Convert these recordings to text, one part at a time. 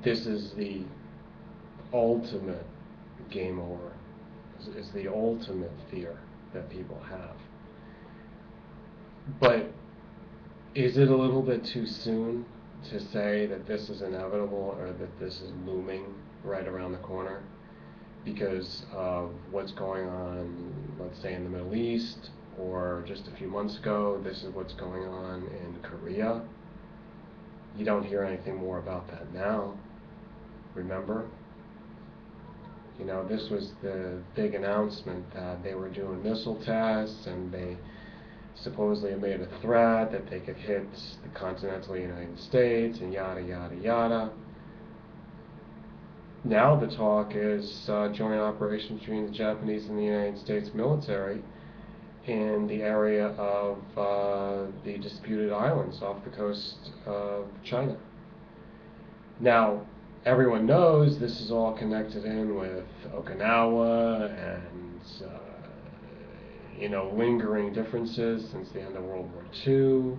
this is the ultimate game over. It's the ultimate fear that people have. But is it a little bit too soon to say that this is inevitable or that this is looming right around the corner because of what's going on, let's say, in the Middle East, or just a few months ago, this is what's going on in Korea? You don't hear anything more about that now. Remember? You know, this was the big announcement that they were doing missile tests, and they supposedly made a threat that they could hit the continental United States, and yada, yada, yada. Now the talk is joint operations between the Japanese and the United States military in the area of the disputed islands off the coast of China. Now, everyone knows this is all connected in with Okinawa and you know, lingering differences since the end of World War II,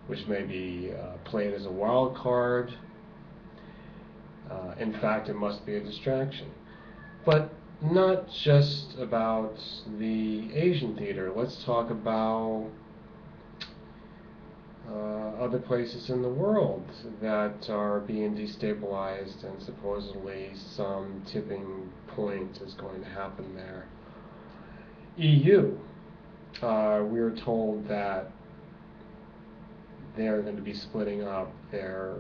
which may be played as a wild card. In fact, it must be a distraction. But not just about the Asian theater. Let's talk about other places in the world that are being destabilized, and supposedly some tipping point is going to happen there. EU, we were told that they're going to be splitting up. Their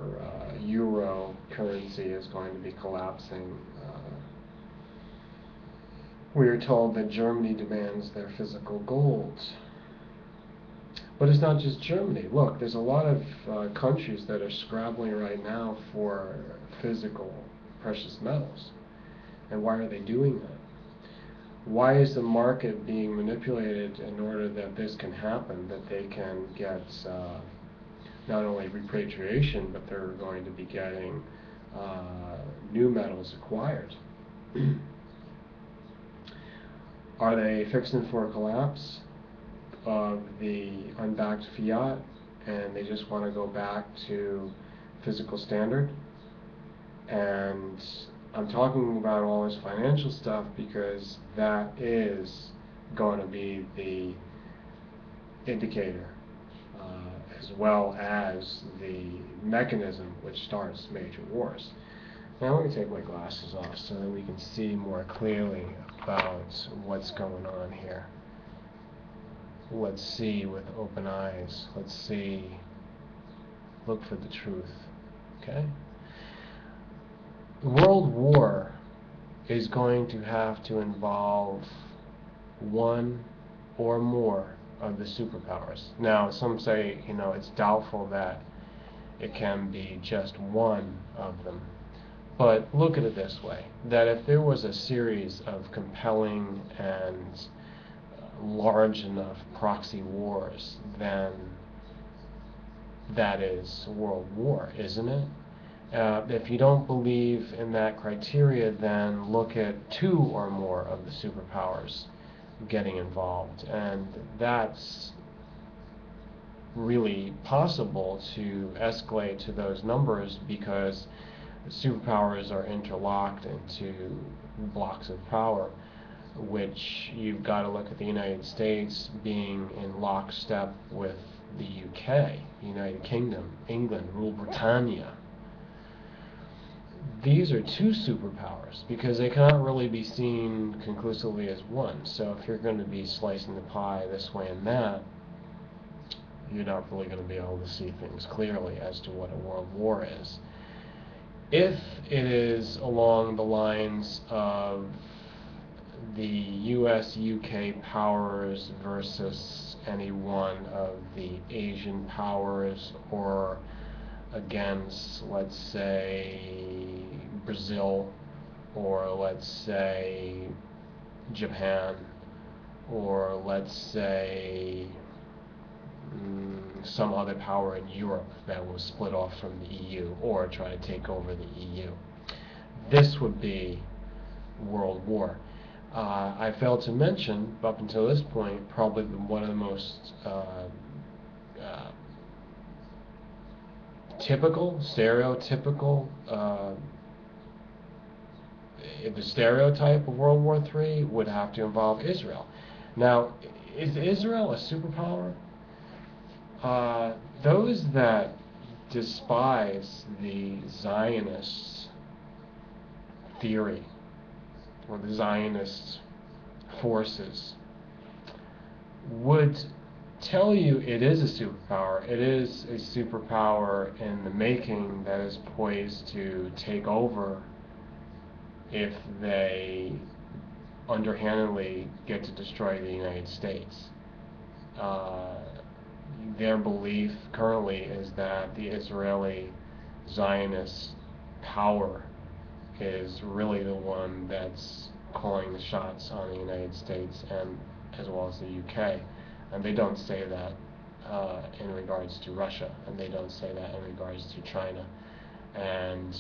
euro currency is going to be collapsing. We are told that Germany demands their physical gold. But it's not just Germany. Look, there's a lot of countries that are scrabbling right now for physical precious metals. And why are they doing that? Why is the market being manipulated in order that this can happen, that they can get not only repatriation, but they're going to be getting new metals acquired? Are they fixing for a collapse of the unbacked fiat, and they just want to go back to physical standard? And I'm talking about all this financial stuff because that is going to be the indicator, as well as the mechanism which starts major wars. Now let me take my glasses off so that we can see more clearly about what's going on here. Let's see with open eyes. Let's see. Look for the truth. Okay? World war is going to have to involve one or more of the superpowers. Now, some say, you know, it's doubtful that it can be just one of them. But look at it this way, that if there was a series of compelling and large enough proxy wars, then that is world war, isn't it? If you don't believe in that criteria, then look at two or more of the superpowers getting involved. And that's really possible to escalate to those numbers because superpowers are interlocked into blocks of power, which you've got to look at the United States being in lockstep with the UK, United Kingdom, England, Rule Britannia. These are two superpowers because they cannot really be seen conclusively as one. So if you're going to be slicing the pie this way and that, you're not really going to be able to see things clearly as to what a world war is. If it is along the lines of the US-UK powers versus any one of the Asian powers, or against, let's say, Brazil, or let's say Japan, or let's say some other power in Europe that will split off from the EU or try to take over the EU. This would be world war. I failed to mention, up until this point, probably one of the most stereotypical, the stereotype of World War III would have to involve Israel. Now, is Israel a superpower? Those that despise the Zionist theory or the Zionist forces would tell you it is a superpower. It is a superpower in the making that is poised to take over if they underhandedly get to destroy the United States. Their belief currently is that the Israeli Zionist power is really the one that's calling the shots on the United States and as well as the UK. And they don't say that in regards to Russia, and they don't say that in regards to China. And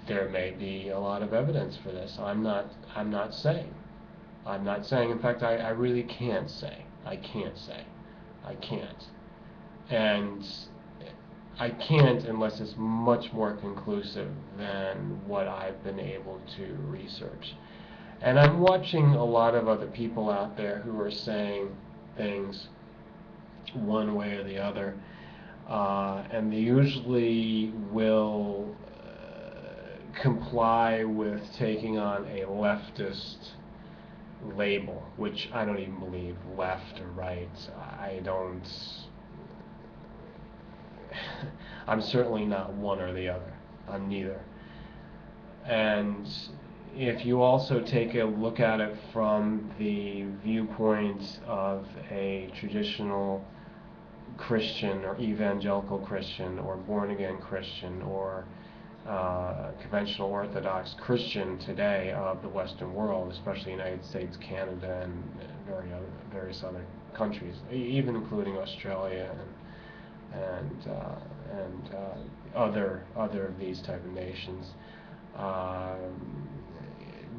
there may be a lot of evidence for this. I'm not saying. In fact, I really can't say. I can't. And I can't unless it's much more conclusive than what I've been able to research. And I'm watching a lot of other people out there who are saying things one way or the other, and they usually will comply with taking on a leftist label, which I don't even believe left or right. I'm certainly not one or the other. I'm neither. And if you also take a look at it from the viewpoint of a traditional Christian or evangelical Christian or born-again Christian or conventional Orthodox Christian today of the Western world, especially United States, Canada, and various other countries, even including Australia and other of these type of nations,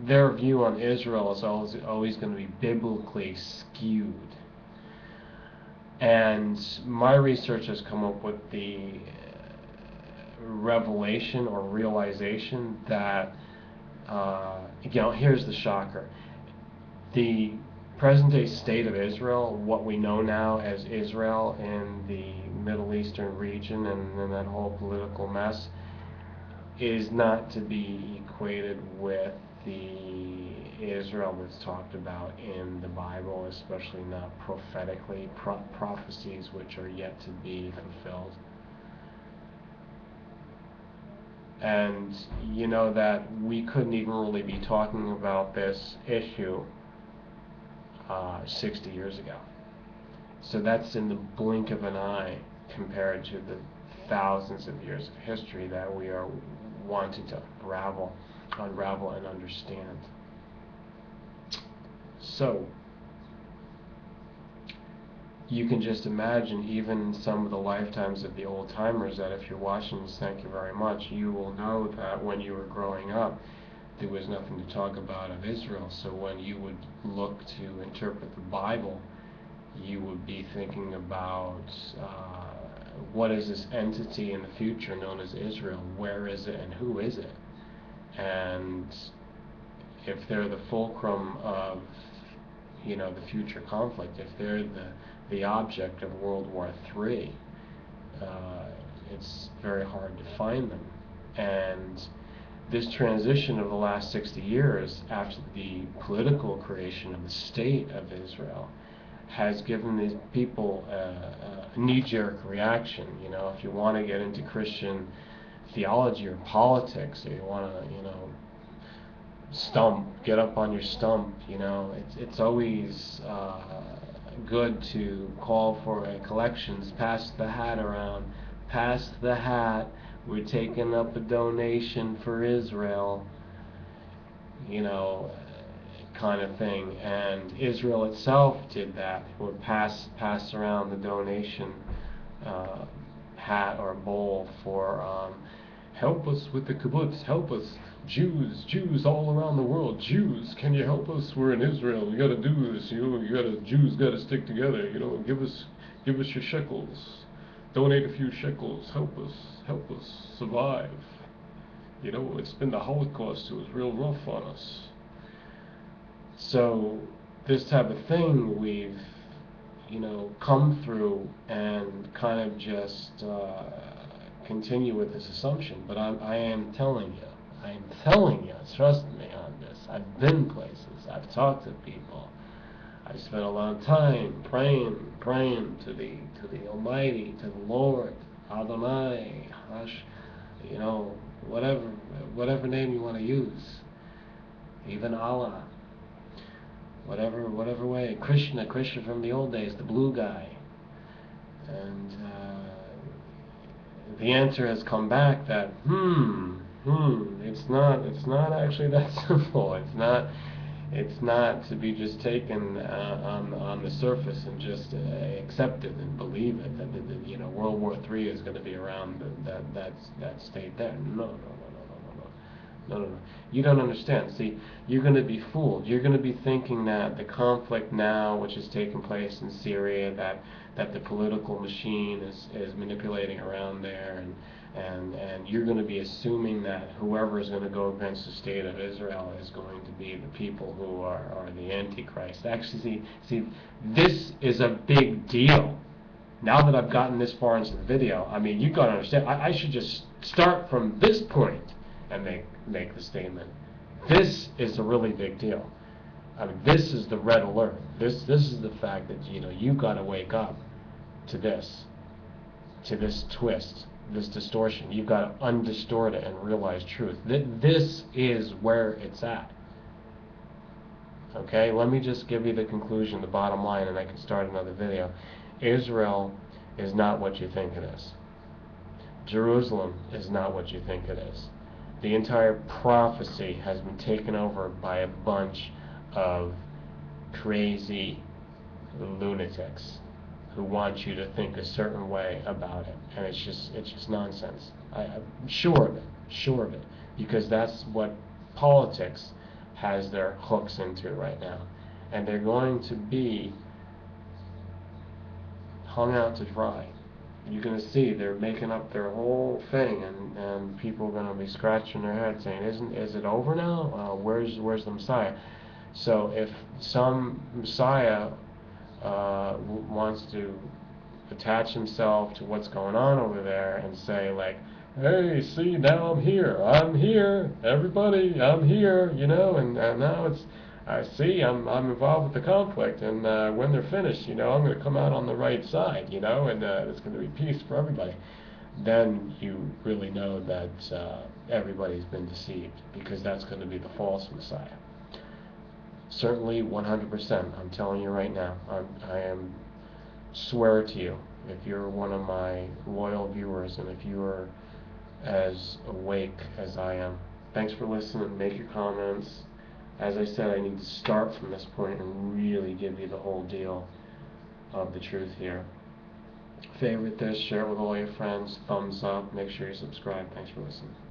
their view on Israel is always going to be biblically skewed. And my research has come up with the revelation or realization that, here's the shocker. The present-day state of Israel, what we know now as Israel in the Middle Eastern region and in that whole political mess, is not to be equated with the Israel that's talked about in the Bible, especially not prophetically, prophecies which are yet to be fulfilled. And you know that we couldn't even really be talking about this issue 60 years ago. So that's in the blink of an eye compared to the thousands of years of history that we are wanting to unravel and understand. So you can just imagine, even some of the lifetimes of the old timers, that if you're watching this, thank you very much, you will know that when you were growing up there was nothing to talk about of Israel. So when you would look to interpret the Bible, you would be thinking about what is this entity in the future known as Israel? Where is it and who is it? And if they're the fulcrum of the future conflict, if they're the object of World War III, it's very hard to find them. And this transition of the last 60 years after the political creation of the state of Israel has given these people a knee-jerk reaction. If you want to get into Christian theology or politics, or you want to, get up on your stump, it's always good to call for a collections, pass the hat around, pass the hat, we're taking up a donation for Israel, kind of thing. And Israel itself did that. It would pass around the donation hat or bowl for help us with the kibbutz, help us, Jews all around the world, Jews, can you help us? We're in Israel, we got to do this, Jews got to stick together, give us your shekels, donate a few shekels, help us survive. You know, it's been the Holocaust, it was real rough on us. So this type of thing we've, you know, come through and kind of just continue with this assumption. But I am telling you, trust me on this. I've been places, I've talked to people, I've spent a lot of time praying to the Almighty, to the Lord, Adonai, you know, whatever name you want to use, even Allah, whatever way, Krishna from the old days, the blue guy, and the answer has come back that it's not actually that simple. It's not to be just taken on the surface and just accept it and believe it that you know, World War III is going to be around that state there. No. You don't understand. See, you're going to be fooled. You're going to be thinking that the conflict now, which is taking place in Syria, that the political machine is manipulating around there, and you're going to be assuming that whoever is going to go against the state of Israel is going to be the people who are the Antichrist. Actually, see, this is a big deal. Now that I've gotten this far into the video, I mean, you've got to understand, I should just start from this point and make the statement. This is a really big deal. I mean, this is the red alert. This is the fact that, you know, you've got to wake up to this twist, this distortion. You've got to undistort it and realize truth. This is where it's at. Okay, let me just give you the conclusion, the bottom line, and I can start another video. Israel is not what you think it is. Jerusalem is not what you think it is. The entire prophecy has been taken over by a bunch of crazy lunatics who want you to think a certain way about it, and it's just nonsense. I'm sure of it, because that's what politics has their hooks into right now, and they're going to be hung out to dry. You're going to see they're making up their whole thing, and people are going to be scratching their heads saying, is it over now? Where's the Messiah? So if some Messiah wants to attach himself to what's going on over there and say, like, hey, see, now I'm here, everybody, I'm here, you know, and now it's, I see, I'm involved with the conflict, and when they're finished, you know, I'm going to come out on the right side, you know, and it's going to be peace for everybody. Then you really know that everybody's been deceived, because that's going to be the false Messiah. Certainly, 100%. I'm telling you right now. I am swear to you, if you're one of my loyal viewers, and if you are as awake as I am. Thanks for listening. Make your comments. As I said, I need to start from this point and really give you the whole deal of the truth here. Favorite this, share it with all your friends, thumbs up, make sure you subscribe. Thanks for listening.